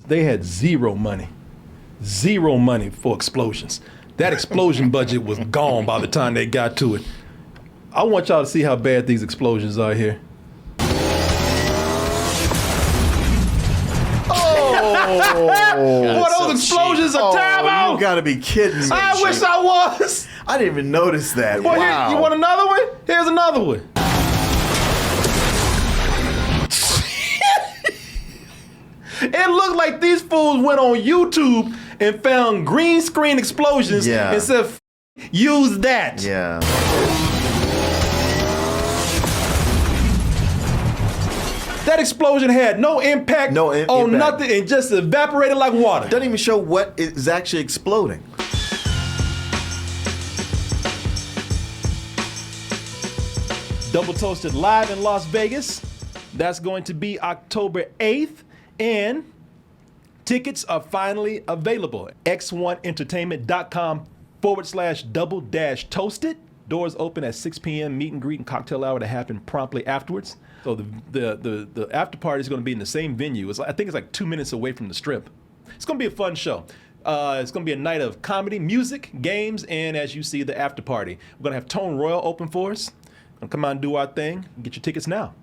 they had zero money for explosions. That explosion budget was gone by the time they got to it. I want y'all to see how bad these explosions are here. Boy, those explosions are terrible. You gotta be kidding me. I wish I was. I didn't even notice that. Boy, wow. you want another one? Here's another one. It looked like these fools went on YouTube and found green screen explosions and said, use that. Yeah. That explosion had no impact on nothing and just evaporated like water. Doesn't even show what is actually exploding. Double Toasted live in Las Vegas. That's going to be October 8th. And tickets are finally available. x1entertainment.com/double-toasted. Doors open at 6 p.m. Meet and greet and cocktail hour to happen promptly afterwards. So the after party is going to be in the same venue. I think it's like 2 minutes away from the Strip. It's going to be a fun show. It's going to be a night of comedy, music, games, and as you see, the after party. We're going to have Tone Royal open for us. Gonna come out and do our thing. Get your tickets now.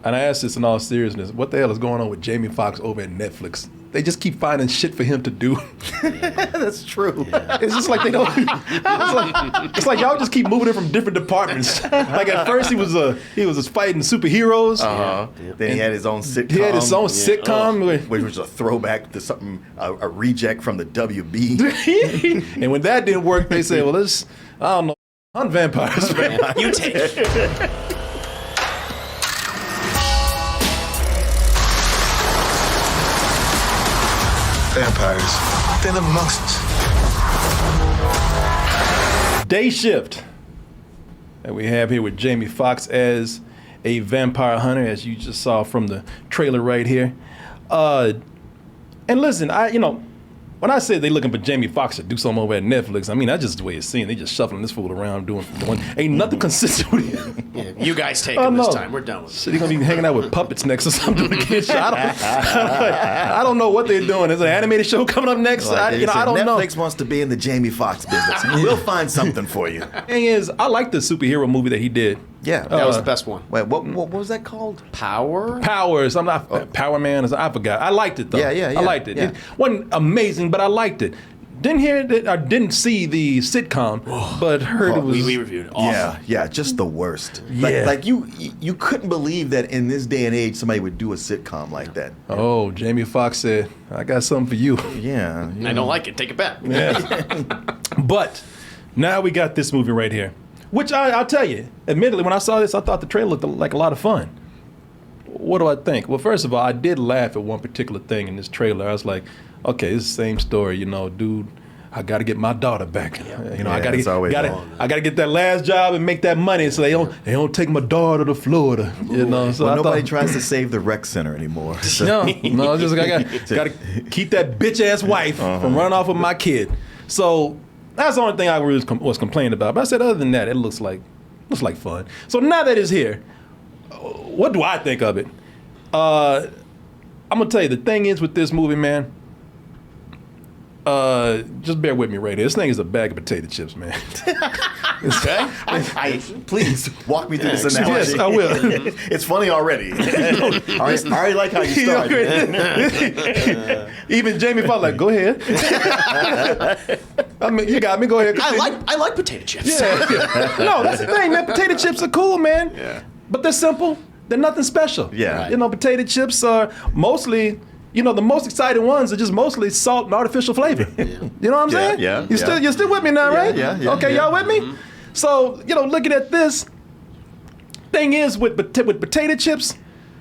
And I ask this in all seriousness, what the hell is going on with Jamie Foxx over at Netflix? They just keep finding shit for him to do. That's true. Yeah. It's just like they don't. It's like y'all just keep moving him from different departments. Like at first he was fighting superheroes. Then he had his own sitcom. He had his own sitcom, which was a throwback to something, a reject from the WB. And when that didn't work, they said, "Well, I don't know, on vampires, man. You take it." Vampires, they live amongst us. Day Shift that we have here with Jamie Foxx as a vampire hunter, as you just saw from the trailer right here. And listen, when I say they looking for Jamie Foxx to do something over at Netflix, I mean that's just the way it's seen. They just shuffling this fool around doing ain't nothing consistent with it. Yeah, you guys take him this time. We're done with it. Shit, he's gonna be hanging out with puppets next or something. I don't know what they're doing. Is an animated show coming up next? I don't know. Netflix wants to be in the Jamie Foxx business. We'll find something for you. Thing is, I like the superhero movie that he did. Yeah, that was the best one. Wait, what was that called? Powers. I'm not Power Man. I forgot. I liked it though. Yeah. I liked it. Yeah. It wasn't amazing, but I liked it. Didn't hear it. I didn't see the sitcom, but heard it was. We reviewed it. Awesome. Yeah, just the worst. Yeah. Like you couldn't believe that in this day and age somebody would do a sitcom like that. Oh, Jamie Foxx said, "I got something for you." Yeah. I don't like it. Take it back. Yeah. But now we got this movie right here, which I'll tell you. Admittedly, when I saw this, I thought the trailer looked like a lot of fun. What do I think? Well, first of all, I did laugh at one particular thing in this trailer. I was like, okay, it's the same story, dude. I got to get my daughter back. I got to get that last job and make that money, so they don't take my daughter to Florida. So nobody tries to save the rec center anymore. So. No, just I got to keep that bitch ass wife from running off with my kid. So that's the only thing I really was complaining about. But I said, other than that, it looks like fun. So now that it's here, what do I think of it? I'm gonna tell you, the thing is with this movie, man. Just bear with me right here. This thing is a bag of potato chips, man. Okay. Please walk me through this analogy. Yes, I will. It's funny already. I already like how you started. Even Jamie Foxx like, go ahead. I mean, you got me. Go ahead. I like potato chips. Yeah. No, that's the thing, man. Potato chips are cool, man. Yeah. But they're simple. They're nothing special. Yeah. Right. Potato chips are mostly. The most exciting ones are just mostly salt and artificial flavor. Yeah. You know what I'm saying? Yeah. You're still with me now, right? Yeah. Okay, y'all with me? Mm-hmm. So, looking at this, thing is with potato chips,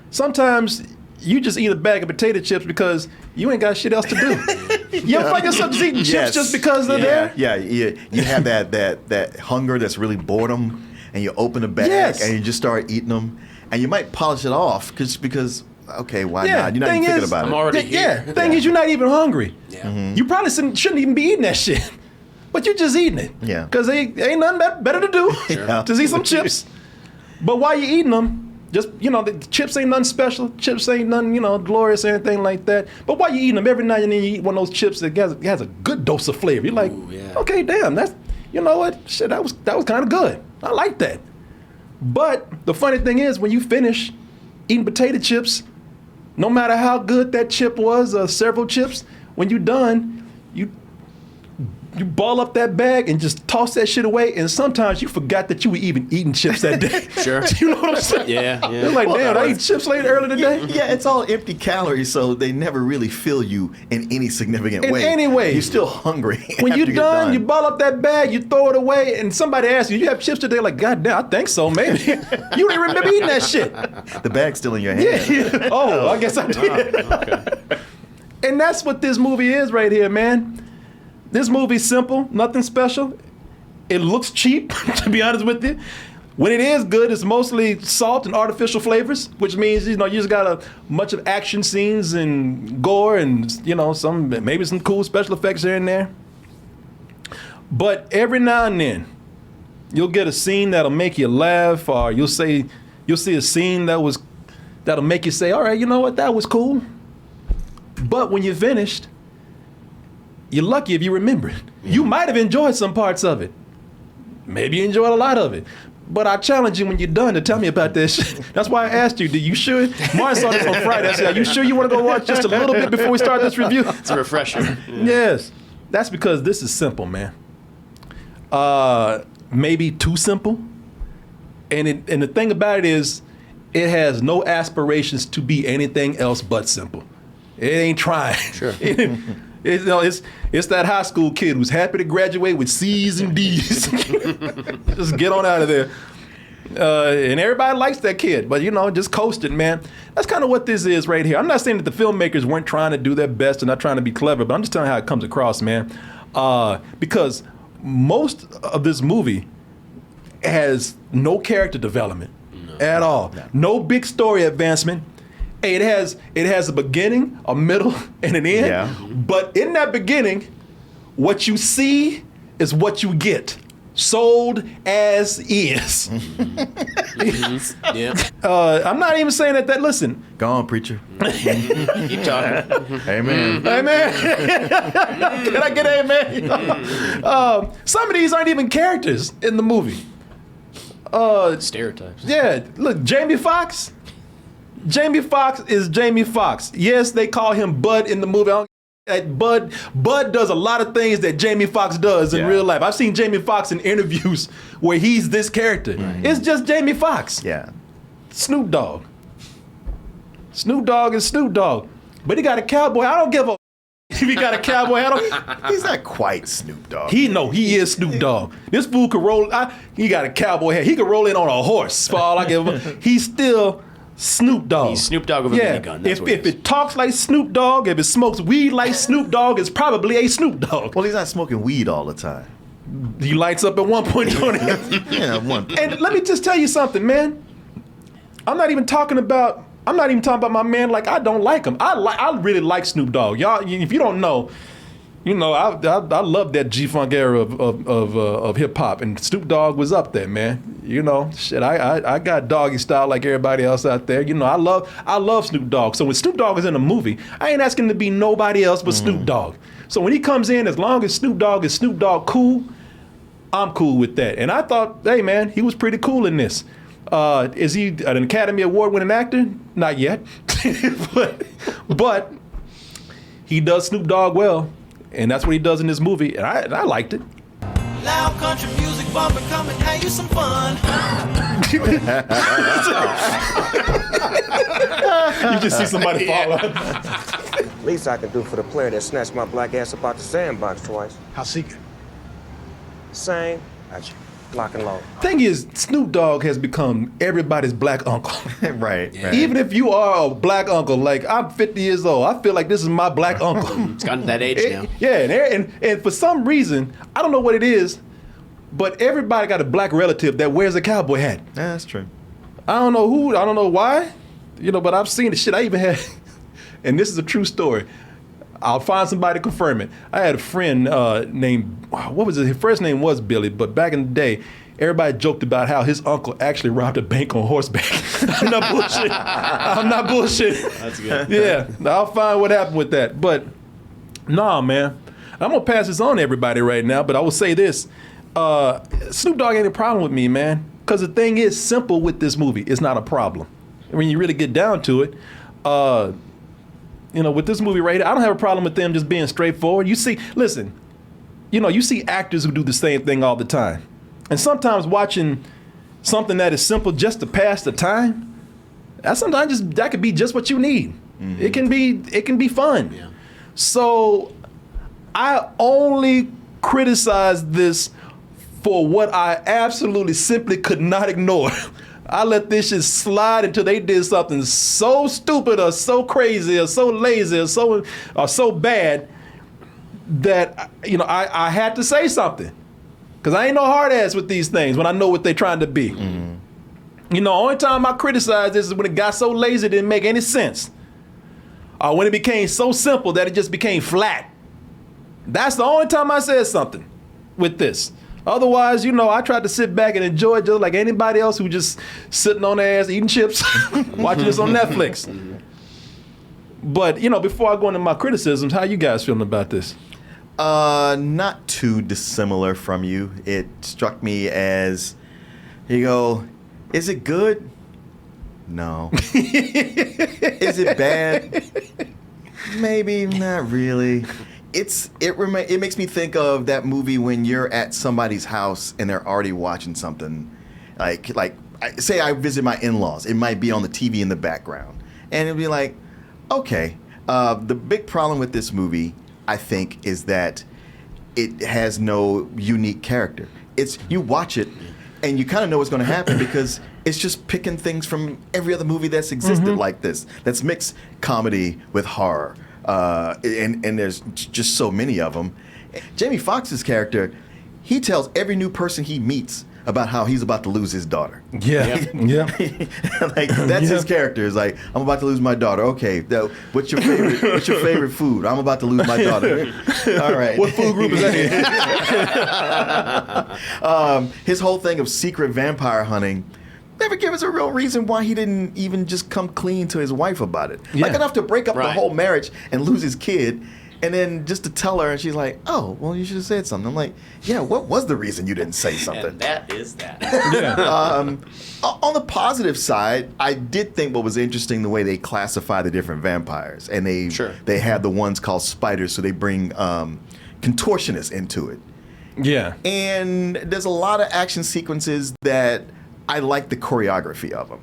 sometimes you just eat a bag of potato chips because you ain't got shit else to do. You ever find yourself just eating chips just because they're there? Yeah. You have that hunger that's really boredom, and you open a bag and you just start eating them, and you might polish it off because. Okay, why not? You're not even thinking about it. I'm already here. Yeah, thing is, you're not even hungry. Yeah. Mm-hmm. You probably shouldn't even be eating that shit. But you're just eating it. Yeah. Because ain't nothing better to do. Sure. Just eat some chips. But while you're eating them, Just, the chips ain't nothing special. Chips ain't nothing, glorious or anything like that. But while you eating them, every now and then you eat one of those chips that has a good dose of flavor. You're like, okay, damn, that's, you know what? Shit, that was kind of good. I like that. But the funny thing is, when you finish eating potato chips, no matter how good that chip was, several chips, when you're done, you ball up that bag and just toss that shit away, and sometimes you forgot that you were even eating chips that day. Sure. You know what I'm saying? Yeah. You're like, damn, I ate chips late earlier today? Yeah, it's all empty calories, so they never really fill you in any significant way. In any way. You're still hungry. When you're after done, you ball up that bag, you throw it away, and somebody asks you, you have chips today? Like, God damn, I think so, maybe. You don't even remember eating that shit. The bag's still in your hand. Yeah. Oh, I guess I did. Okay. And that's what this movie is right here, man. This movie's simple, nothing special. It looks cheap, to be honest with you. When it is good, it's mostly salt and artificial flavors, which means, you just got a bunch of action scenes and gore and, maybe some cool special effects here and there. But every now and then, you'll get a scene that'll make you laugh, or you'll see a scene that'll make you say, all right, you know what, that was cool. But when you're finished, you're lucky if you remember it. You might have enjoyed some parts of it. Maybe you enjoyed a lot of it. But I challenge you when you're done to tell me about this shit. That's why I asked you, do you sure? Martin saw this on Friday. I said, are you sure you want to go watch just a little bit before we start this review? It's a refresher. Yeah. Yes. That's because this is simple, man. Maybe too simple. And the thing about it is, it has no aspirations to be anything else but simple. It ain't trying. Sure. It's that high school kid who's happy to graduate with C's and D's. Just get on out of there. And everybody likes that kid, but just coast it, man. That's kind of what this is right here. I'm not saying that the filmmakers weren't trying to do their best and not trying to be clever, but I'm just telling you how it comes across, man. Because most of this movie has no character development at all. No big story advancement. It has a beginning, a middle, and an end. Yeah. But in that beginning, what you see is what you get. Sold as is. Yeah. I'm not even saying that. Listen. Go on, preacher. Keep talking. Amen. Amen. Can I get amen? Some of these aren't even characters in the movie. Stereotypes. Yeah. Look, Jamie Foxx. Jamie Foxx is Jamie Foxx. Yes, they call him Bud in the movie. Bud does a lot of things that Jamie Foxx does in real life. I've seen Jamie Foxx in interviews where he's this character. Right. It's just Jamie Foxx. Yeah. Snoop Dogg. Snoop Dogg is Snoop Dogg. But he got a cowboy. I don't give a if he got a cowboy hat on. He's not quite Snoop Dogg. He is Snoop Dogg. This fool could roll. He got a cowboy hat. He could roll in on a horse for all I give him. He's still Snoop Dogg. He's Snoop Dogg with a minigun. If it talks like Snoop Dogg, if it smokes weed like Snoop Dogg, it's probably a Snoop Dogg. Well, he's not smoking weed all the time. He lights up at one point on it. Yeah, one point. And let me just tell you something, man. I'm not even talking about my man like I don't like him. I really like Snoop Dogg. Y'all, if you don't know, I love that G-Funk era of hip hop, and Snoop Dogg was up there, man. Shit, I got doggy style like everybody else out there. I love Snoop Dogg. So when Snoop Dogg is in a movie, I ain't asking to be nobody else but Snoop Dogg. So when he comes in, as long as Snoop Dogg is Snoop Dogg cool, I'm cool with that. And I thought, hey man, he was pretty cool in this. Is he an Academy Award winning actor? Not yet, but he does Snoop Dogg well. And that's what he does in this movie, and I liked it. Loud country music bumping, come and have you some fun. You just see somebody fall out. Least I can do for the player that snatched my black ass up out the sandbox twice. How's Seeker? Same. Gotcha. Lock and load. Thing is, Snoop Dogg has become everybody's black uncle. Right. Even if you are a black uncle, like I'm 50 years old, I feel like this is my black uncle. It's gotten to that age now. Yeah, and for some reason, I don't know what it is, but everybody got a black relative that wears a cowboy hat. Yeah, that's true. I don't know who, I don't know why, but I've seen the shit. I even had, and this is a true story. I'll find somebody to confirm it. I had a friend named, what was it? His first name was Billy, but back in the day, everybody joked about how his uncle actually robbed a bank on horseback. I'm not bullshit. I'm not bullshit. That's good. Yeah, I'll find what happened with that. But nah, man, I'm gonna pass this on to everybody right now. But I will say this: Snoop Dogg ain't a problem with me, man. Because the thing is, simple with this movie, it's not a problem. When you really get down to it, with this movie right here, I don't have a problem with them just being straightforward. You see, listen, you see actors who do the same thing all the time. And sometimes watching something that is simple just to pass the time, that could be just what you need. Mm-hmm. It can be fun. Yeah. So I only criticize this for what I absolutely simply could not ignore. I let this shit slide until they did something so stupid or so crazy or so lazy or so bad that I had to say something. Because I ain't no hard ass with these things when I know what they're trying to be. Mm-hmm. Only time I criticize this is when it got so lazy it didn't make any sense. Or when it became so simple that it just became flat. That's the only time I said something with this. Otherwise, I tried to sit back and enjoy it just like anybody else who just sitting on their ass eating chips, watching this on Netflix. But, before I go into my criticisms, how you guys feeling about this? Not too dissimilar from you. It struck me as, you go, is it good? No. Is it bad? Maybe not really. It makes me think of that movie when you're at somebody's house and they're already watching something. Like say I visit my in-laws. It might be on the TV in the background. And it'll be like, okay. The big problem with this movie, I think, is that it has no unique character. You watch it and you kind of know what's going to happen because it's just picking things from every other movie that's existed like this. That's mixed comedy with horror. And there's just so many of them. Jamie Foxx's character, he tells every new person he meets about how he's about to lose his daughter. Yeah. Like that's his character. Is like, I'm about to lose my daughter. Okay, what's your favorite food? I'm about to lose my daughter. All right. What food group is that in? His whole thing of secret vampire hunting never give us a real reason why he didn't even just come clean to his wife about it. Yeah. Like enough to break up the whole marriage and lose his kid. And then just to tell her, and she's like, oh, well, you should have said something. I'm like, yeah, what was the reason you didn't say something? And that is that. On the positive side, I did think what was interesting the way they classify the different vampires. And they have the ones called spiders, so they bring contortionists into it. Yeah. And there's a lot of action sequences that I like the choreography of them.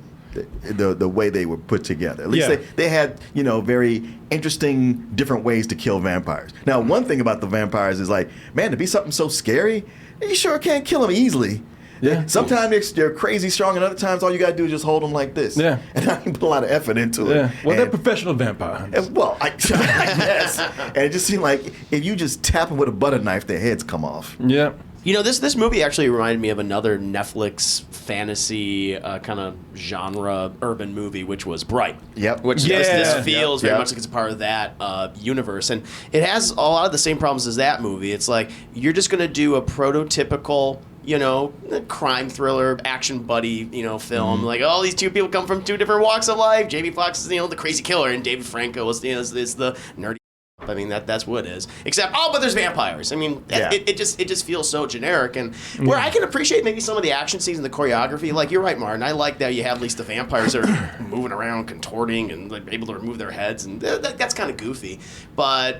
The way they were put together. At least they had, very interesting different ways to kill vampires. Now, one thing about the vampires is like, man, to be something so scary, you sure can't kill them easily. Yeah. Sometimes they're crazy strong, and other times all you got to do is just hold them like this. Yeah. And I can put a lot of effort into it. Yeah. Well, they're professional vampire hunters. Well, I guess. And it just seemed like if you just tap them with a butter knife, their heads come off. Yeah. This movie actually reminded me of another Netflix fantasy kind of genre urban movie, which was Bright. Yep. Which this feels very much like it's a part of that universe. And it has a lot of the same problems as that movie. It's like you're just going to do a prototypical, crime thriller, action buddy, film. Mm-hmm. Like, oh, these two people come from two different walks of life. Jamie Foxx is, the crazy killer, and David Franco is the nerdy. I mean, that's what it is. Except, but there's vampires. I mean, it just feels so generic. And where I can appreciate maybe some of the action scenes and the choreography, like you're right, Martin. I like that you have at least the vampires are moving around, contorting, and like able to remove their heads, and that's kind of goofy. But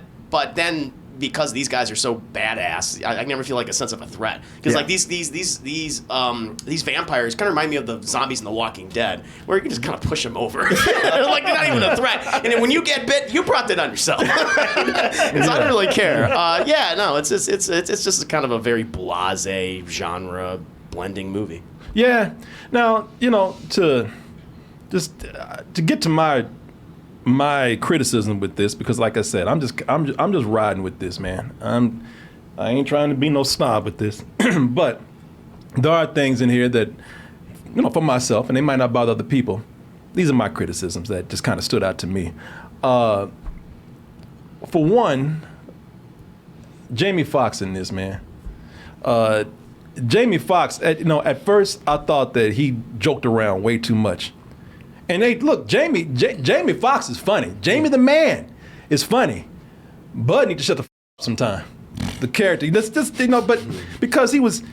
then, because these guys are so badass, I never feel like a sense of a threat. Because like these vampires kind of remind me of the zombies in The Walking Dead, where you can just kind of push them over, like they're not even a threat. And then when you get bit, you brought that on yourself. Because I don't really care. It's just kind of a very blasé genre blending movie. Yeah. Now to get to my criticism with this, because like I said, I'm just riding with this, man. I ain't trying to be no snob with this, but there are things in here that, for myself, and they might not bother other people. These are my criticisms that just kind of stood out to me. For one, Jamie Foxx in this, man. Jamie Foxx, at first I thought that he joked around way too much. And Jamie Foxx is funny. Jamie the man is funny. Bud need to shut the up sometime. The character, but because he was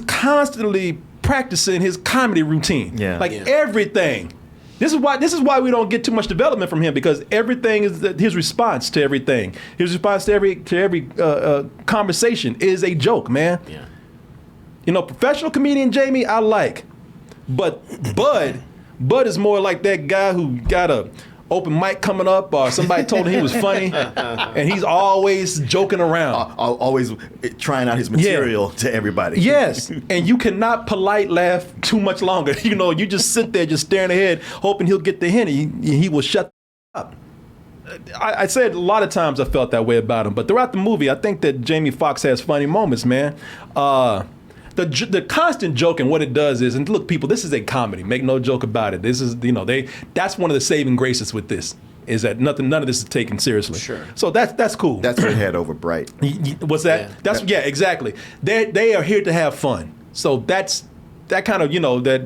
constantly practicing his comedy routine. Yeah. Everything. This is why we don't get too much development from him, because everything is his response to everything. His response to every conversation is a joke, man. Yeah. Professional comedian Jamie I like, but Bud is more like that guy who got a open mic coming up, or somebody told him he was funny, and he's always joking around. Always trying out his material to everybody. Yes, and you cannot polite laugh too much longer. You just sit there just staring ahead, hoping he'll get the hint, and he will shut up. I said a lot of times I felt that way about him, but throughout the movie, I think that Jamie Foxx has funny moments, man. The constant joking, what it does is, and look, people, this is a comedy. Make no joke about it. This is, that's one of the saving graces with this, is that none of this is taken seriously. Sure. So that's cool. That's what he had over Bright. What's that? Yeah. Exactly. They are here to have fun. So that kind of,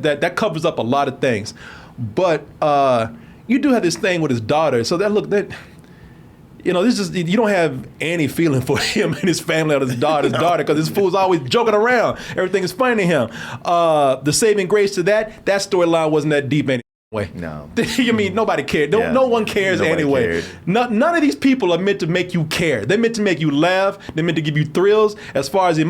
that covers up a lot of things. But you do have this thing with his daughter. So this is, you don't have any feeling for him and his family or his daughter, because this fool's always joking around. Everything is funny to him. The saving grace to that storyline wasn't that deep anyway. No. You mean nobody cared? No one cares Nobody anyway. cared. None of these people are meant to make you care. They're meant to make you laugh. They're meant to give you thrills. As far as your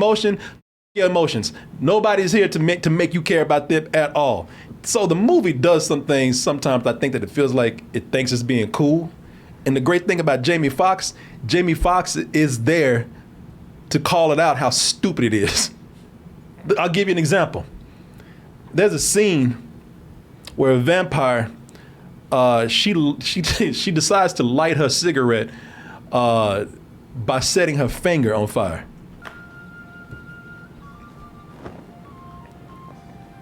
emotions, nobody's here to make you care about them at all. So the movie does some things sometimes I think that it feels like it thinks it's being cool. And the great thing about Jamie Foxx is there to call it out how stupid it is. I'll give you an example. There's a scene where a vampire, she decides to light her cigarette by setting her finger on fire.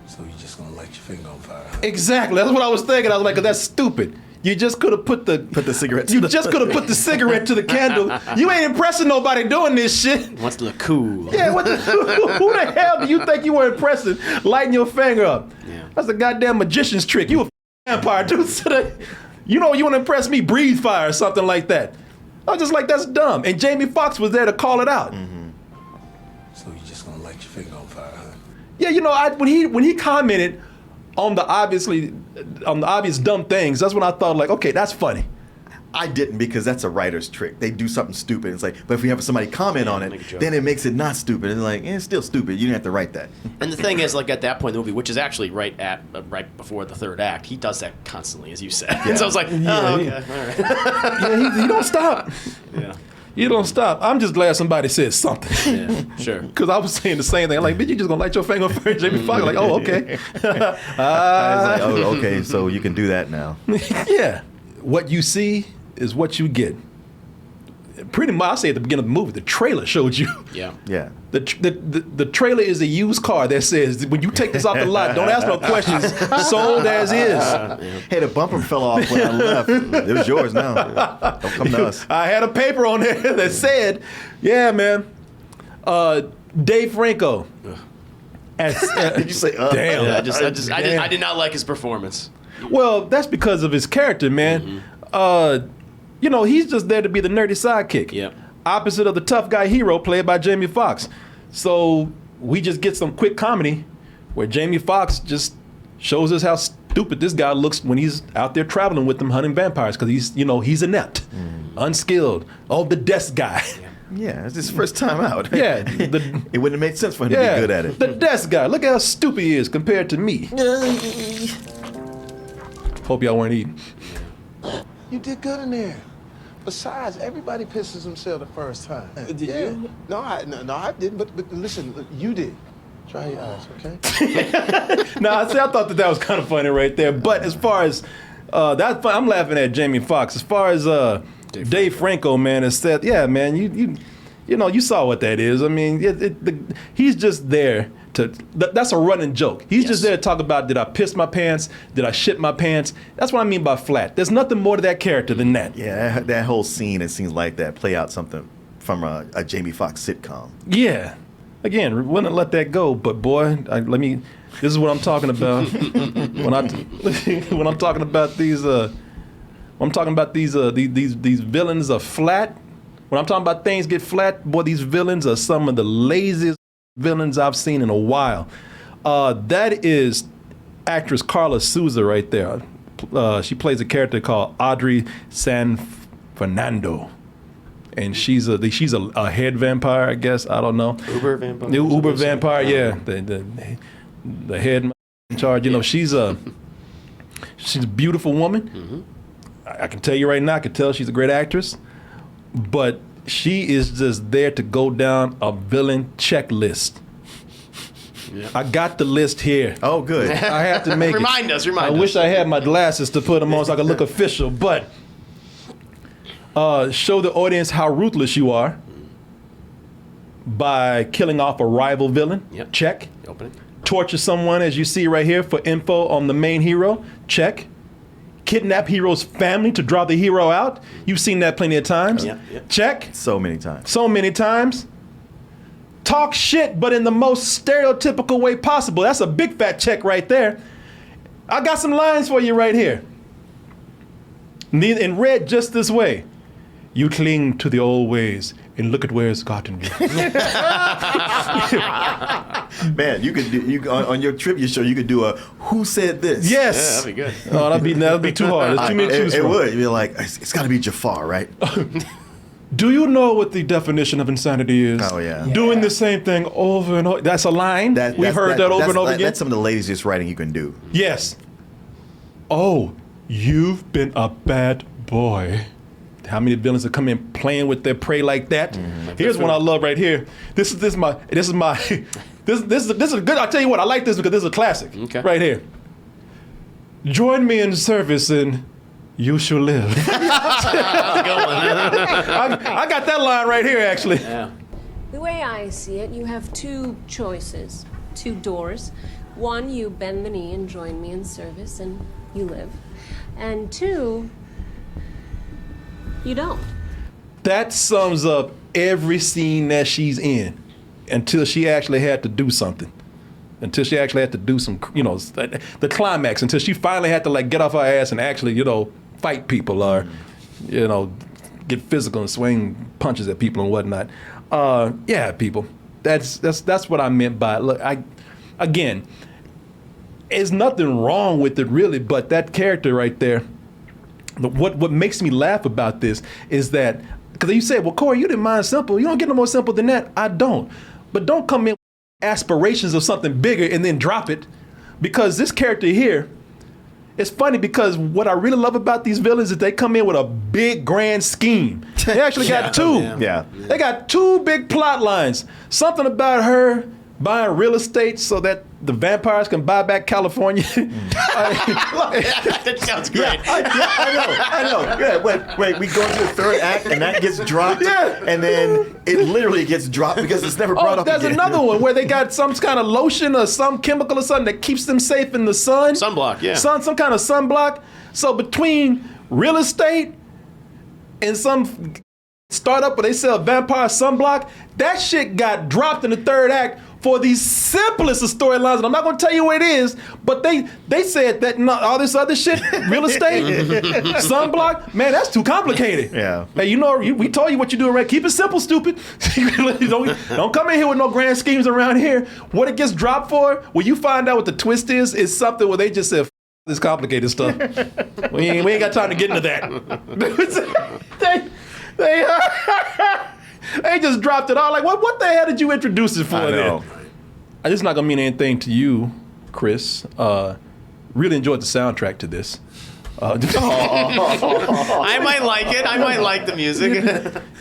So you just gonna light your finger on fire? Exactly. That's what I was thinking. I was like, that's stupid. You just could have put the cigarette. You just could have put the cigarette to the candle. You ain't impressing nobody doing this shit. Wants to look cool. Yeah, who the hell do you think you were impressing, lighting your finger up? Yeah. That's a goddamn magician's trick. You a vampire, dude. You want to impress me? Breathe fire or something like that. I was just like, that's dumb. And Jamie Foxx was there to call it out. Mm-hmm. So you just gonna light your finger on fire, huh? Yeah, when he commented on the obvious dumb things, that's when I thought, like, okay, that's funny. I didn't, because that's a writer's trick. They do something stupid. It's like, but if you have somebody comment on it, then it makes it not stupid. It's like, it's still stupid. You didn't have to write that. And the thing is, like, at that point in the movie, which is actually right before the third act, he does that constantly, as you said. Yeah. And so I was like, okay, all right. Yeah, he don't stop. Yeah. You don't stop. I'm just glad somebody said something. Yeah, sure. Because I was saying the same thing. Like, bitch, you just gonna light your finger for Jamie Foxx? Like, oh, okay. I was like, oh, okay, so you can do that now. Yeah. What you see is what you get. Pretty much, I say at the beginning of the movie, the trailer showed you. Yeah. Yeah. The trailer is a used car that says, when you take this off the lot, don't ask no questions. Sold as is. Hey, the bumper fell off when I left. It was yours now. Don't come to us. I had a paper on there that said, yeah, man, Dave Franco. Did you say, damn. Yeah, I did not like his performance. Well, that's because of his character, man. He's just there to be the nerdy sidekick. Yep. Opposite of the tough guy hero played by Jamie Foxx. So we just get some quick comedy where Jamie Foxx just shows us how stupid this guy looks when he's out there traveling with them hunting vampires, because he's inept, unskilled, the desk guy. Yeah, it's his first time out. Yeah. It wouldn't have made sense for him to be good at it. The desk guy. Look how stupid he is compared to me. Hope y'all weren't eating. You did good in there. Besides, everybody pisses himself the first time. Did you? No, I didn't. But listen, you did. Dry your eyes, okay? I thought that was kind of funny right there. But as far as that's fun, I'm laughing at Jamie Foxx. As far as Dave Franco, man, has said, yeah, man, you saw what that is. I mean, he's just there that's a running joke. He's just there to talk about, did I piss my pants? Did I shit my pants? That's what I mean by flat. There's nothing more to that character than that. Yeah, that whole scene, it seems like that play out something from a Jamie Foxx sitcom. Yeah. again, wouldn't let that go. But boy, this is what I'm talking about when I'm talking about these these villains are flat. When I'm talking about things get flat, boy, these villains are some of the laziest villains I've seen in a while. That is actress Carla Souza right there. She plays a character called Audrey San Fernando. And she's a head vampire, I guess. I don't know. Uber vampire. Uber vampire, yeah. The head in charge. You know, she's a beautiful woman. Mm-hmm. I can tell you right now, I can tell she's a great actress. But she is just there to go down a villain checklist. Yeah. I got the list here. Oh, good. I have to make Remind us. I wish I had my glasses to put them on so I could look official, but show the audience how ruthless you are by killing off a rival villain. Yep. Check. Open it. Torture someone, as you see right here, for info on the main hero. Check. Kidnap hero's family to draw the hero out. You've seen that plenty of times. Yep. Yep. Check. So many times. So many times. Talk shit, but in the most stereotypical way possible. That's a big fat check right there. I got some lines for you right here. In red, just this way. You cling to the old ways and look at where it's gotten you. Man, you could do on your trivia show. You could do a "Who said this?" Yes. Yeah, that'd be good. Oh, that'd be too hard. There's too many to choose It from. would. You'd be like, it's got to be Jafar, right? Do you know what the definition of insanity is? Oh, yeah. Doing the same thing over and over. That's a line. We've heard that over and over again. That's some of the laziest writing you can do. Yes. Oh, you've been a bad boy. How many villains have come in playing with their prey like that? Here's one I love right here. This is a good. I'll tell you what, I like this because this is a classic. Okay. Right here. Join me in service and you shall live. I got that line right here, actually. Yeah. The way I see it, you have two choices, two doors. One, you bend the knee and join me in service and you live. And two, you don't. That sums up every scene that she's in until she actually had to do something. Until she actually had to do some, the climax, until she finally had to get off her ass and actually, fight people or, get physical and swing punches at people and whatnot. Yeah, people. That's what I meant by it. Look, again, there's nothing wrong with it really, but that character right there, what makes me laugh about this is that, because you said, well, Corey, you didn't mind simple. You don't get no more simple than that. I don't. But don't come in with aspirations of something bigger and then drop it, because this character here, it's funny because what I really love about these villains is they come in with a big grand scheme. They actually got two. Yeah. They got two big plot lines. Something about her buying real estate so that the vampires can buy back California. That sounds great. I know. Yeah, wait, we go into the third act and that gets dropped. Yeah. And then it literally gets dropped because it's never brought up again. There's another one where they got some kind of lotion or some chemical or something that keeps them safe in the sun. Sunblock, yeah. Some kind of sunblock. So between real estate and some startup where they sell vampire sunblock, that shit got dropped in the third act for the simplest of storylines. And I'm not going to tell you what it is, but they said that all this other shit, real estate, sunblock, man, that's too complicated. Yeah. Hey, we told you what you're doing, right? Keep it simple, stupid. don't come in here with no grand schemes around here. What it gets dropped for, when you find out what the twist is something where they just said, this complicated stuff. we ain't got time to get into that. They just dropped it all. Like, what the hell did you introduce it for? I know. This is not gonna mean anything to you, Chris. Really enjoyed the soundtrack to this. I might like it. I might like the music.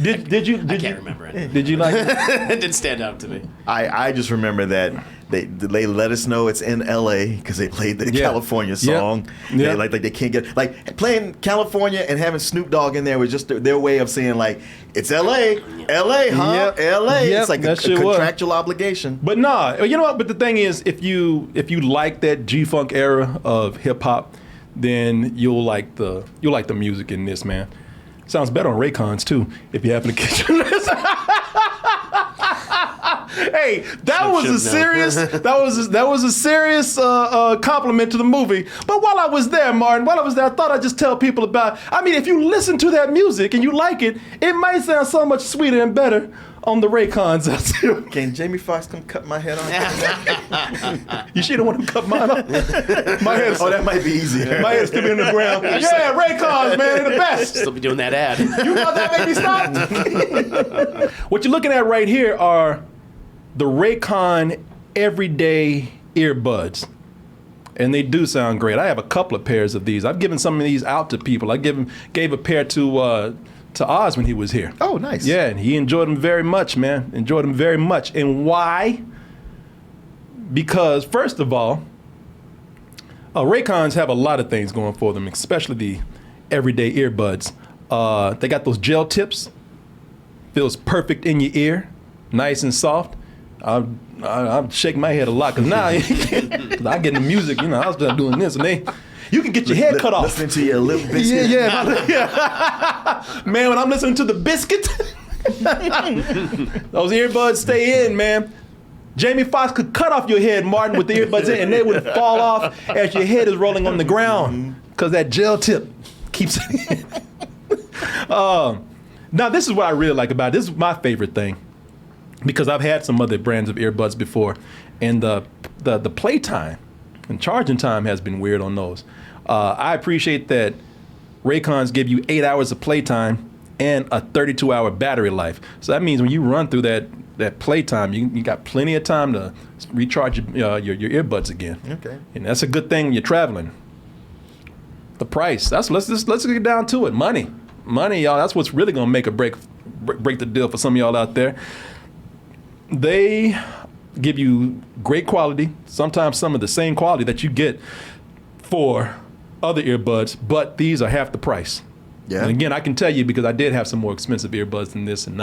Did you? I can't remember it. Did you like it? It didn't stand out to me. I just remember that they let us know it's in L.A. because they played the California song. Yeah. They can't get playing California and having Snoop Dogg in there was just their way of saying it's L.A. L.A. Huh? Yep. L.A. Yep, It's like a that shit was. contractual obligation. But nah, you know what? But the thing is, if you like that G-Funk era of hip hop, then you'll like the music in this, man. Sounds better on RAYCONs too, if you happen to catch this. Hey, that was a serious compliment to the movie. But while I was there, Martin, I thought I'd just tell people about. I mean, if you listen to that music and you like it, it might sound so much sweeter and better on the RAYCONs out there. Can Jamie Foxx come cut my head off? You should have want to cut mine off. My head's, Oh, that might be easier. my head's still be on the ground. Yeah, RAYCONs, man, they're the best. Still be doing that ad. You know that made me stop? What you're looking at right here are the RAYCON Everyday Earbuds. And they do sound great. I have a couple of pairs of these. I've given some of these out to people. I gave a pair to Oz when he was here. Oh, nice. Yeah, and he enjoyed them very much, man. Enjoyed them very much. And why? Because, first of all, RAYCONs have a lot of things going for them, especially the everyday earbuds. They got those gel tips. Feels perfect in your ear. Nice and soft. I'm shaking my head a lot because now cause I get in the music, you know, I was just doing this and you can get your head cut off. Listening to your little biscuit. Yeah. Man, when I'm listening to the biscuit, those earbuds stay in, man. Jamie Foxx could cut off your head, Martin, with the earbuds in, and they would fall off as your head is rolling on the ground because that gel tip keeps it in. Now, this is what I really like about it. This is my favorite thing because I've had some other brands of earbuds before, and the playtime and charging time has been weird on those. I appreciate that RAYCONs give you 8 hours of playtime and a 32-hour battery life. So that means when you run through that playtime, you got plenty of time to recharge your earbuds again. Okay. And that's a good thing when you're traveling. The price. Let's get down to it. Money, y'all. That's what's really gonna make or break the deal for some of y'all out there. They give you great quality, sometimes some of the same quality that you get for other earbuds, but these are half the price. Yeah. And again, I can tell you because I did have some more expensive earbuds than this, and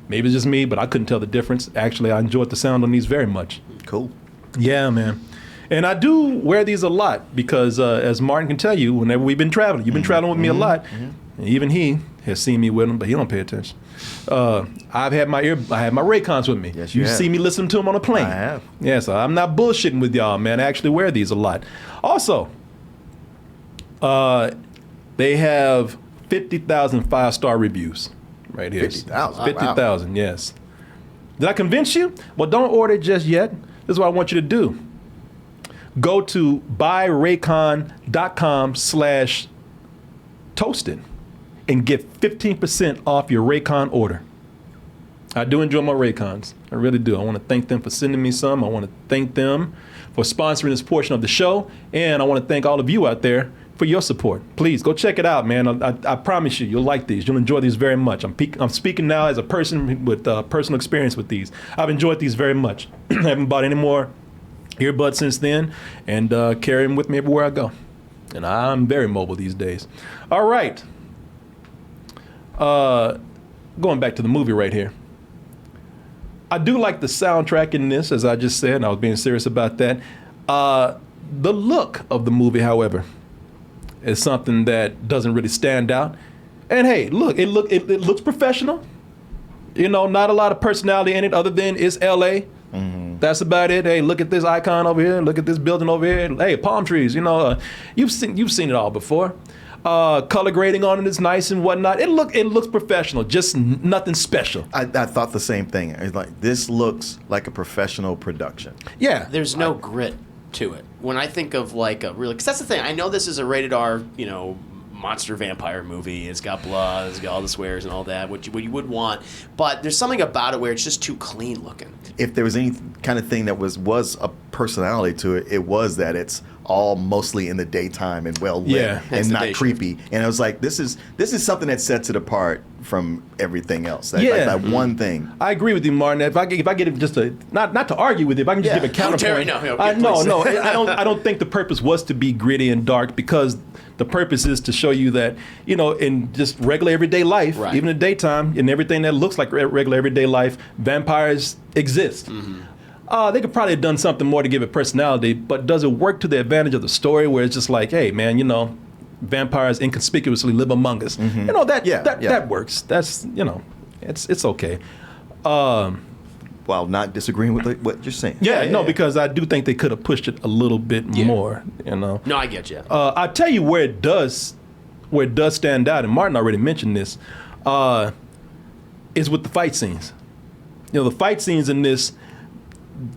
maybe it's just me, but I couldn't tell the difference. Actually, I enjoyed the sound on these very much. Cool. Yeah, man. And I do wear these a lot because, as Martin can tell you, whenever we've been traveling, you've been traveling with me a lot. And even he has seen me with them, but he don't pay attention. I have my RAYCONs with me. Yes, you you have. see me listening to them on a plane. I have. Yeah, so I'm not bullshitting with y'all, man. I actually wear these a lot. Also, they have 50,000 five-star reviews right here. 50,000? 50,000, yes. Did I convince you? Well, don't order it just yet. This is what I want you to do. Go to buyraycon.com/toasted and get 15% off your RAYCON order. I do enjoy my RAYCONs. I really do. I want to thank them for sending me some. I want to thank them for sponsoring this portion of the show. And I want to thank all of you out there for your support. Please go check it out, man. I promise you'll like these. You'll enjoy these very much. I'm speaking now as a person with personal experience with these. I've enjoyed these very much. I haven't bought any more earbuds since then, and carry them with me everywhere I go. And I'm very mobile these days. All right. Going back to the movie right here. I do like the soundtrack in this, as I just said, and I was being serious about that. The look of the movie, however, is something that doesn't really stand out. And hey, look, it looks professional. You know, not a lot of personality in it other than it's L.A. That's about it. Hey, look at this icon over here. Look at this building over here. Hey, palm trees. You know, you've seen it all before. Color grading on it is nice and whatnot. It looks professional, just nothing special. I thought the same thing. It's like, this looks like a professional production. Yeah. There's no grit to it. When I think of like a really, because that's the thing. I know this is a rated R, you know, monster vampire movie. It's got blood, it's got all the swears and all that, what you would want. But there's something about it where it's just too clean looking. If there was any kind of thing that was a personality to it, it was that it's all mostly in the daytime and well lit, Yeah. and not creepy. And I was like, this is something that sets it apart from everything else. That one thing. I agree with you, Martin. If I get it just not to argue with you, if I can just give a counterpoint. No, I don't think the purpose was to be gritty and dark, because the purpose is to show you that, you know, in just regular everyday life, Right. even in the daytime, in everything that looks like regular everyday life, vampires exist. They could probably have done something more to give it personality, but does it work to the advantage of the story where it's just like, hey, man, you know, vampires inconspicuously live among us. You know, that works. That's, you know, it's okay. while not disagreeing with what you're saying. Yeah, because I do think they could have pushed it a little bit more. You know. No, I get you. I tell you where it does stand out, and Martin already mentioned this, is with the fight scenes. You know, the fight scenes in this,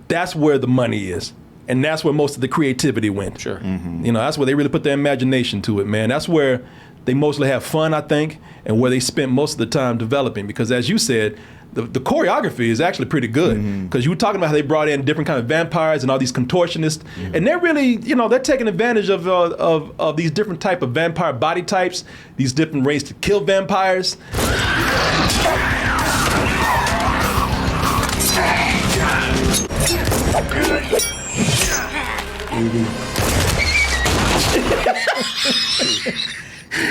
that's where the money is. And that's where most of the creativity went. Sure. You know, that's where they really put their imagination to it, man. That's where they mostly have fun, I think, and where they spent most of the time developing. Because as you said, the choreography is actually pretty good. Because you were talking about how they brought in different kind of vampires and all these contortionists. And they're really, you know, they're taking advantage of these different type of vampire body types, these different ways to kill vampires.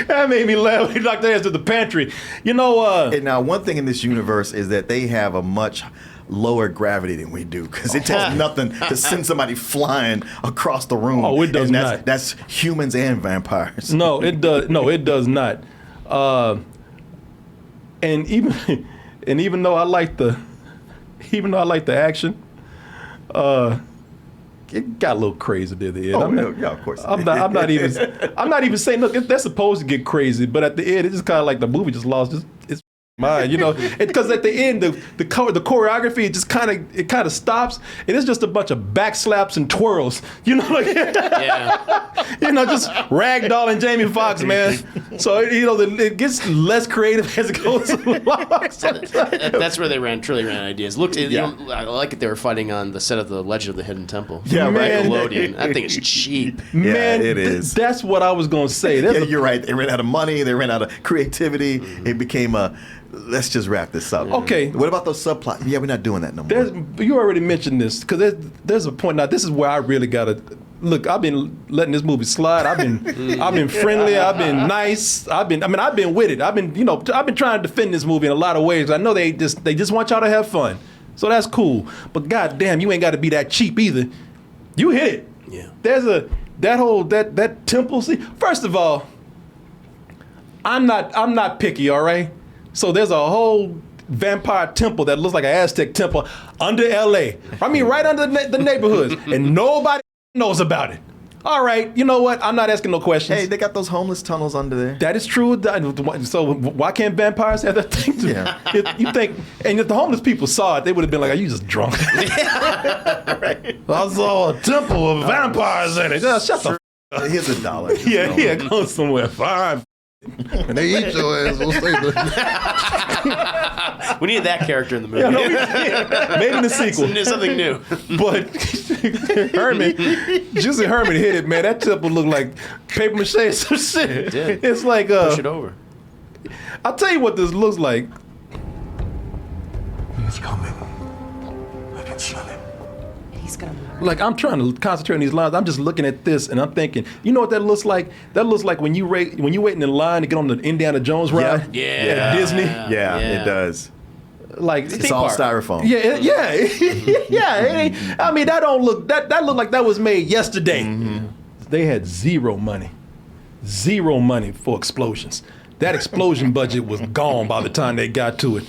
That made me laugh. He knocked their ass to the pantry. You know, And now, one thing in this universe is that they have a much lower gravity than we do, because it takes nothing to send somebody flying across the room. Oh, it does not. That's humans and vampires. No, it does. No, it does not. And even though I like the action, it got a little crazy there. The end. Of course. I'm not even saying. Look, they're supposed to get crazy, but at the end, it's just kind of like the movie just lost its mind, you know. Because at the end, the choreography it just kind of stops, and it's just a bunch of back slaps and twirls, you know, like you know, just ragdolling Jamie Foxx, man. So you know, it gets less creative as it goes along. That's where they truly ran ideas. Look, you know, I like it. They were fighting on the set of the Legend of the Hidden Temple. Yeah, right. Nickelodeon. That thing is cheap. Man, it is. That's what I was gonna say. You're right. They ran out of money. They ran out of creativity. It became let's just wrap this up. Okay. What about those subplots? Yeah, we're not doing that no more. You already mentioned this, because there's a point now. This is where I really gotta look. I've been letting this movie slide. I've been friendly. I've been nice. I've been with it. I've been trying to defend this movie in a lot of ways. I know they just want y'all to have fun, so that's cool. But goddamn, you ain't got to be that cheap either. You hit it. Yeah. There's that temple scene. First of all, I'm not picky. All right. So there's a whole vampire temple that looks like an Aztec temple under LA. I mean, right under the neighborhoods, and nobody knows about it. All right, you know what? I'm not asking no questions. Hey, they got those homeless tunnels under there. That is true. So why can't vampires have that thing? You think? And if the homeless people saw it, they would have been like, "Are you just drunk?" Right. I saw a temple of vampires in it. Shut the. Here's $1. Yeah, go somewhere. Fine. And they eat your ass. We'll say We needed that character in the movie. Maybe in the sequel. Something new. But Juicy Herman hit it, man. That temple looked like paper mache or some shit. It did. It's like Push it over. I'll tell you what this looks like. He's coming. I can smell him. He's gonna murder. Like, I'm trying to concentrate on these lines. I'm just looking at this and I'm thinking, you know what that looks like? That looks like when you're waiting in line to get on the Indiana Jones ride at Disney. Yeah, it does. Like It's all styrofoam. Yeah. I mean, that looked like that was made yesterday. They had zero money for explosions. That explosion budget was gone by the time they got to it.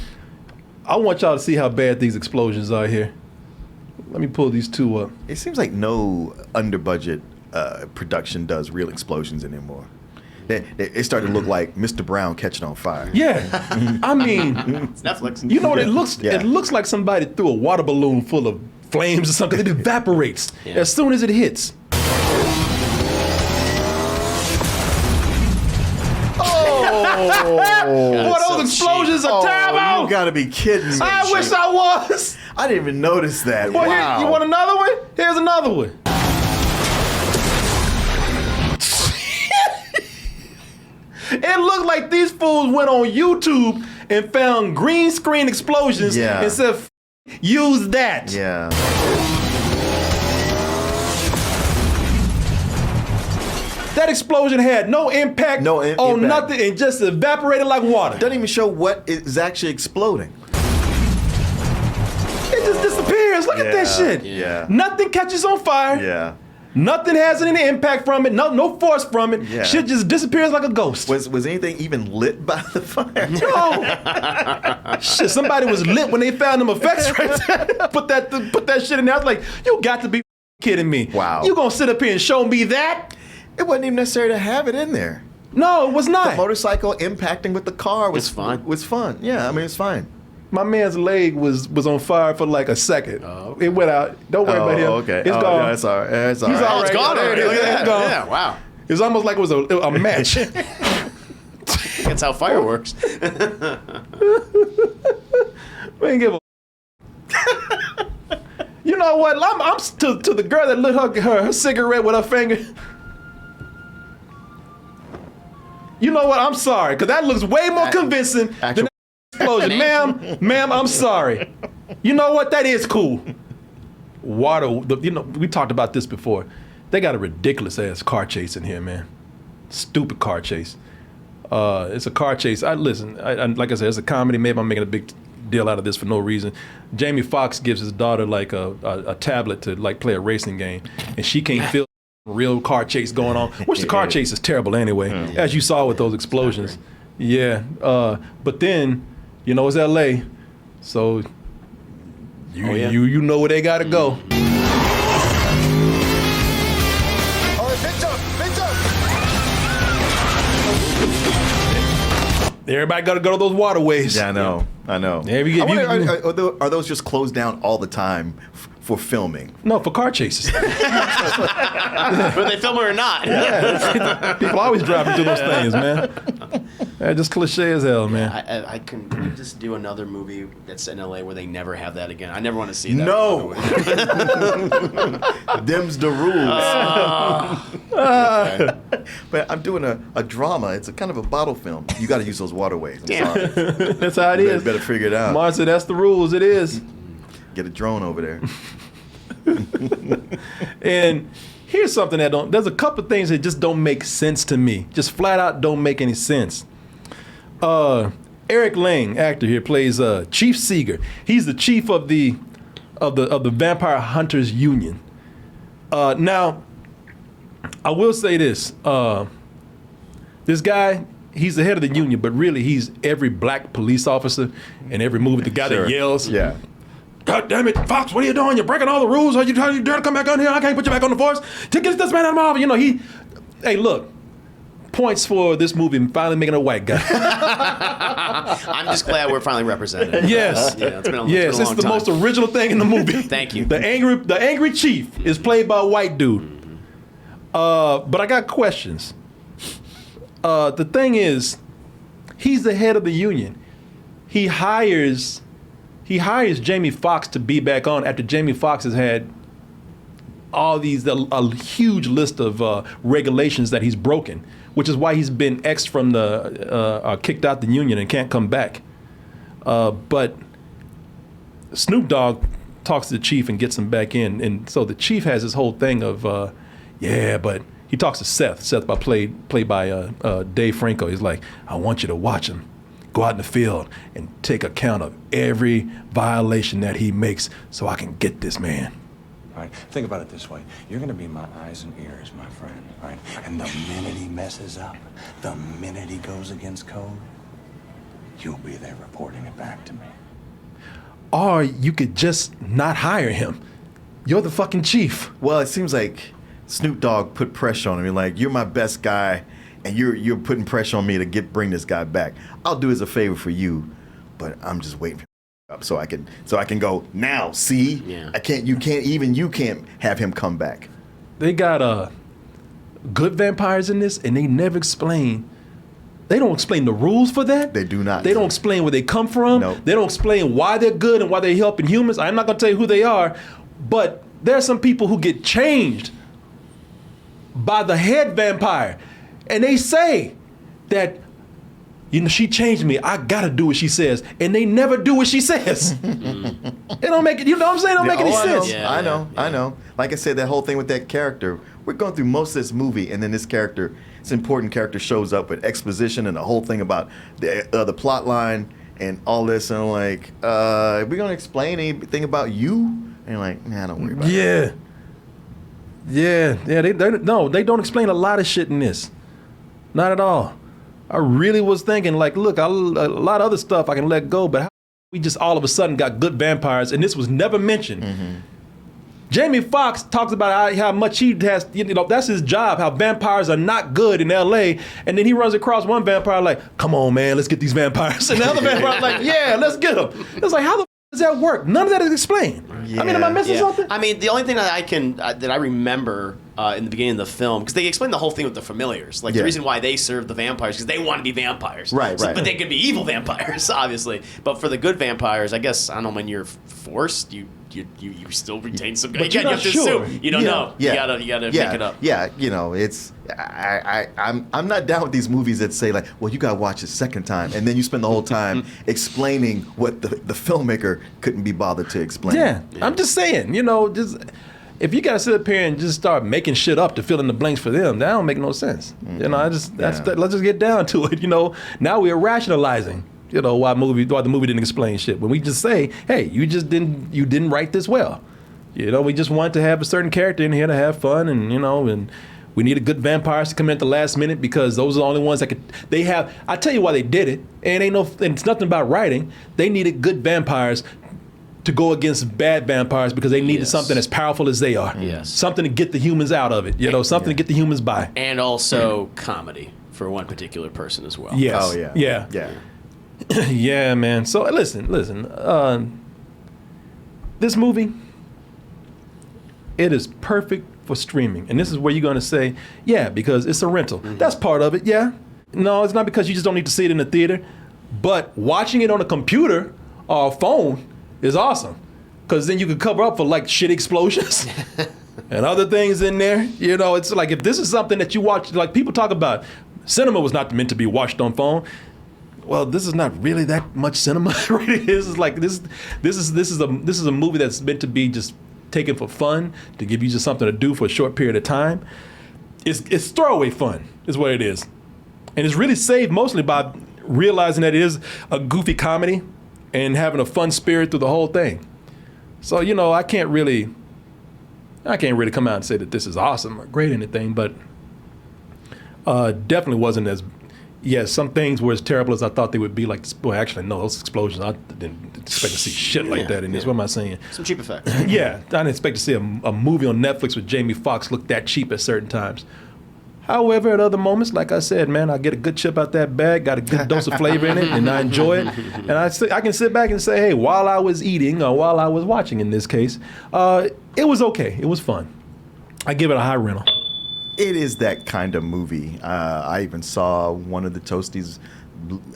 I want y'all to see how bad these explosions are here. Let me pull these two up. It seems like no under-budget production does real explosions anymore. It started to look like Mr. Brown catching on fire. Yeah, I mean, It's Netflix. you know what it looks? It looks like somebody threw a water balloon full of flames or something. It evaporates as soon as it hits. Boy, those explosions are terrible. You gotta be kidding me. I wish I was. I didn't even notice that. Boy, Wow. you want another one? Here's another one. It looked like these fools went on YouTube and found green screen explosions and said, use that. Yeah. That explosion had no impact on impact. nothing and just evaporated like water. Doesn't even show what is actually exploding. It just disappears. Look at that shit. Yeah. Nothing catches on fire. Yeah. Nothing has any impact from it. No force from it. Yeah. Shit just disappears like a ghost. Was anything even lit by the fire? No. Shit, somebody was lit when they found them effects right there. Put that shit in there. I was like, you got to be kidding me. Wow. You gonna sit up here and show me that? It wasn't even necessary to have it in there. No, it was The not. motorcycle impacting with the car was It's fine. Was fun. Yeah, I mean it's fine. My man's leg was on fire for like a second. Oh, okay. It went out. Don't worry about him. Okay. It's gone. Yeah, it's all right. It's all He's right. all Oh, it's right. gone There it already. is. Look at It's that. gone. Yeah, wow. It's almost like it was a match. That's how fire works. We ain't give a. You know what? I'm to the girl that lit her cigarette with her finger. You know what? I'm sorry, because that looks way more convincing than Actual- that explosion. Ma'am, I'm sorry. You know what? That is cool. We talked about this before. They got a ridiculous ass car chase in here, man. Stupid car chase. It's a car chase. Like I said, it's a comedy. Maybe I'm making a big deal out of this for no reason. Jamie Foxx gives his daughter like a tablet to like play a racing game, and she can't feel real car chase going on. Which the car chase is terrible anyway, as you saw with those explosions. Yeah. But then, it's L.A., so you know where they gotta go. Everybody got to go to those waterways. Yeah, I know. Yeah, Are those just closed down all the time for filming? No, for car chases. Whether they film it or not. People always driving through those things, man. That's just cliche as hell, man. I can just do another movie that's in LA where they never have that again. I never want to see that. No. Them's the rules. But I'm doing a drama. It's a kind of a bottle film. You got to use those waterways. I'm sorry. That's how it is. Better figure it out. Marcia, that's the rules. It is. Get a drone over there. And here's something there's a couple of things that just don't make sense to me. Just flat out don't make any sense. Eric Lang, actor here, plays Chief Seeger. He's the chief of the Vampire Hunters Union. Now, I will say this. This guy, he's the head of the union, but really he's every black police officer in every movie. The guy that yells. Yeah. God damn it, Fox, what are you doing? You're breaking all the rules. Are you dare to come back on here? I can't put you back on the force. Get this man out of my office. Hey, look. Points for this movie finally making a white guy. I'm just glad we're finally represented. Yes. Yeah, it's been a long Yes, it's the time. most original thing in the movie. Thank you. The angry chief is played by a white dude. But I got questions. The thing is, he's the head of the union. He hires Jamie Foxx to be back on after Jamie Foxx has had all these a huge list of regulations that he's broken, which is why he's been kicked out the union and can't come back. But Snoop Dogg talks to the chief and gets him back in, and so the chief has this whole thing of but he talks to Seth. Seth played by Dave Franco. He's like, I want you to watch him. Go out in the field and take account of every violation that he makes so I can get this man. All right, think about it this way. You're gonna be my eyes and ears, my friend, right? And the minute he messes up, the minute he goes against code, you'll be there reporting it back to me. Or you could just not hire him. You're the fucking chief. Well, it seems like Snoop Dogg put pressure on him. Like, you're my best guy, and you're putting pressure on me to bring this guy back. I'll do as a favor for you, but I'm just waiting for up so I can go now. See, Yeah. You can't have him come back. They got good vampires in this, and they never explain. They don't explain the rules for that. They do not. They don't explain where they come from. Nope. They don't explain why they're good and why they're helping humans. I'm not gonna tell you who they are, but there are some people who get changed by the head vampire, and they say that, she changed me. I gotta do what she says, and they never do what she says. It don't make it. You know what I'm saying? It don't make any sense. Yeah, I know. Like I said, that whole thing with that character. We're going through most of this movie, and then this character, this important character, shows up with exposition and the whole thing about the plot line and all this, and I'm like, are we gonna explain anything about you? And you're like, nah, don't worry about it. Yeah. They don't explain a lot of shit in this. Not at all. I really was thinking, like, look, a lot of other stuff I can let go, but how we just all of a sudden got good vampires, and this was never mentioned. Jamie Foxx talks about how much he has, that's his job, how vampires are not good in L.A., and then he runs across one vampire like, come on, man, let's get these vampires. And the other vampire's like, yeah, let's get them. It's like, how the does that work? None of that is explained. I mean, am I missing something? I mean, the only thing that I remember in the beginning of the film, because they explain the whole thing with the familiars, like the reason why they serve the vampires because they want to be vampires, right? But they could be evil vampires, obviously. But for the good vampires, I guess I don't know, when you're forced, you still retain some. But Again, you're you not have to sure. assume. You don't know. You gotta make it up. Yeah, it's I'm not down with these movies that say like, well, you gotta watch it second time, and then you spend the whole time explaining what the filmmaker couldn't be bothered to explain. Yeah. I'm just saying, just if you gotta sit up here and just start making shit up to fill in the blanks for them, that don't make no sense. Let's just get down to it. Now we're rationalizing. Why the movie didn't explain shit. When we just say, hey, you didn't write this well. We just wanted to have a certain character in here to have fun, and we needed good vampires to come in at the last minute because those are the only ones that I tell you why they did it, and it's nothing about writing. They needed good vampires to go against bad vampires because they needed something as powerful as they are. Yes. Something to get the humans out of it, something to get the humans by. And also comedy for one particular person as well. Yes. Oh, yeah. Yeah. Yeah, man. So listen. This movie, it is perfect for streaming. And this is where you're going to say, yeah, because it's a rental. That's part of it, yeah. No, it's not because you just don't need to see it in the theater. But watching it on a computer or a phone is awesome. Because then you can cover up for like shit explosions and other things in there. It's like if this is something that you watch, like people talk about, cinema was not meant to be watched on phone. Well, this is not really that much cinema. Right? This is like this is a movie that's meant to be just taken for fun, to give you just something to do for a short period of time. It's throwaway fun, is what it is, and it's really saved mostly by realizing that it is a goofy comedy and having a fun spirit through the whole thing. So I can't really come out and say that this is awesome or great or anything, but definitely wasn't as. Yes, some things were as terrible as I thought they would be. Like, well, actually, no, those explosions, I didn't expect to see shit like that in this. What am I saying? Some cheap effects. Yeah, I didn't expect to see a movie on Netflix with Jamie Foxx look that cheap at certain times. However, at other moments, like I said, man, I get a good chip out that bag, got a good dose of flavor in it, and I enjoy it. And I can sit back and say, hey, while I was eating, or while I was watching in this case, it was okay. It was fun. I give it a high rental. It is that kind of movie. I even saw one of the Toasties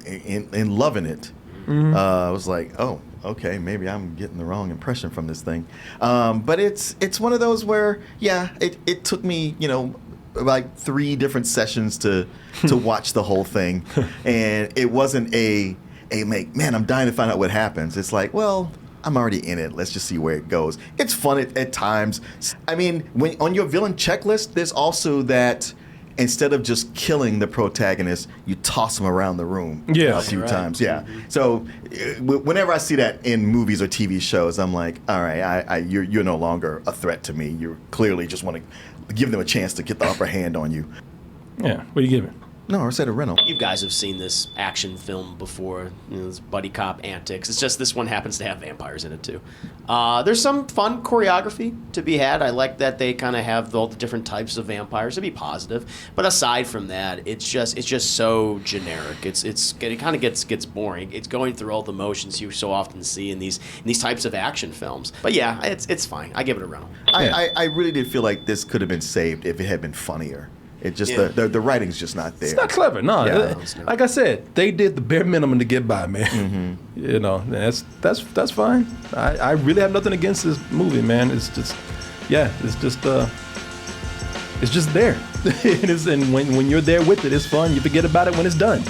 in loving it. I was like, oh, okay, maybe I'm getting the wrong impression from this thing. But it's one of those where, it took me, like 3 different sessions to watch the whole thing. And it wasn't man, I'm dying to find out what happens. It's like, well, I'm already in it. Let's just see where it goes. It's fun at times. I mean, when on your villain checklist, there's also that instead of just killing the protagonist, you toss them around the room a few times. Yeah. So whenever I see that in movies or TV shows, I'm like, all right, you're no longer a threat to me. You clearly just want to give them a chance to get the upper hand on you. Yeah. What do you give it? No, I said a rental. You guys have seen this action film before, this buddy cop antics. It's just this one happens to have vampires in it too. There's some fun choreography to be had. I like that they kind of have all the different types of vampires to be positive. But aside from that, it's just so generic. It kind of gets boring. It's going through all the motions you so often see in these types of action films. But yeah, it's fine. I give it a rental. I really did feel like this could have been saved if it had been funnier. It just the writing's just not there. It's not clever. No, like I said, they did the bare minimum to get by, man. That's fine. I really have nothing against this movie, man. It's just there. And when you're there with it, it's fun. You forget about it when it's done.